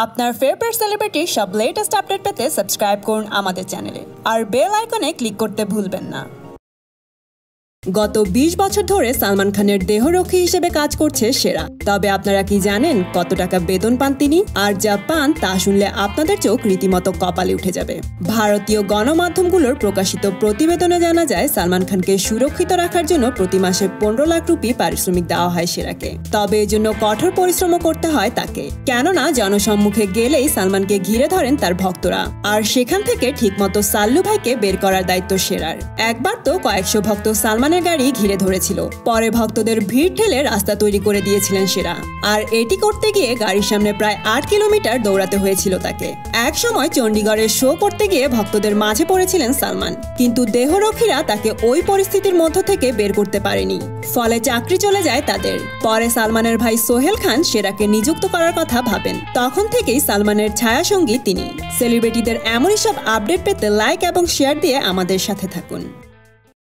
আপনার ফেভারিট সেলিব্রিটির সব latest update পেতে সাবস্ক্রাইব করুন আমাদের চ্যানেলে আর বেল আইকনে ক্লিক করতে ভুলবেন না। গত ২০ বছর ধরে সালমান খানের দেহরক্ষী হিসেবে কাজ করছে সেরা। তবে আপনারা কি জানেন কত টাকা বেতন পান তিনি? আর যা পান তা শুনলে আপনাদের চোখ রীতিমতো কপালে উঠে যাবে। ভারতীয় গণমাধ্যমগুলোর প্রকাশিত প্রতিবেদনে জানা যায় সালমান খানকে সুরক্ষিত রাখার জন্য প্রতি মাসে ১৫ লাখ রুপি পারিশ্রমিক দেওয়া হয় সেরাকে। তবে এর জন্য কঠোর পরিশ্রমও করতে হয় তাকে, কেননা জনসম্মুখে গেলেই সালমানকে ঘিরে ধরেন তার ভক্তরা। আর সেখান থেকে ঠিকমতো সাল্লু ভাইকে বের করার দায়িত্ব সেরার। একবার তো কয়েকশো ভক্ত সালমান গাড়ি ঘিরে ধরেছিল, পরে ভক্তদের ভিড় ঠেলে রাস্তা তৈরি করে দিয়েছিলেন সেরা। আর এটি করতে গিয়ে গাড়ির সামনে প্রায় ৮ কিলোমিটার দৌড়াতে হয়েছিল তাকে। এক সময় চণ্ডীগড়ের শো করতে গিয়ে ভক্তদের মাঝে পড়েছিলেন সালমান, কিন্তু দেহরক্ষীরা তাকে ওই পরিস্থিতির মধ্য থেকে বের করতে পারেনি, ফলে চাকরি চলে যায় তাদের। পরে সালমানের ভাই সোহেল খান সেরাকে নিযুক্ত করার কথা ভাবেন। তখন থেকেই সালমানের ছায়াসঙ্গী তিনি। সেলিব্রিটিদের এমনই সব আপডেট পেতে লাইক এবং শেয়ার দিয়ে আমাদের সাথে থাকুন।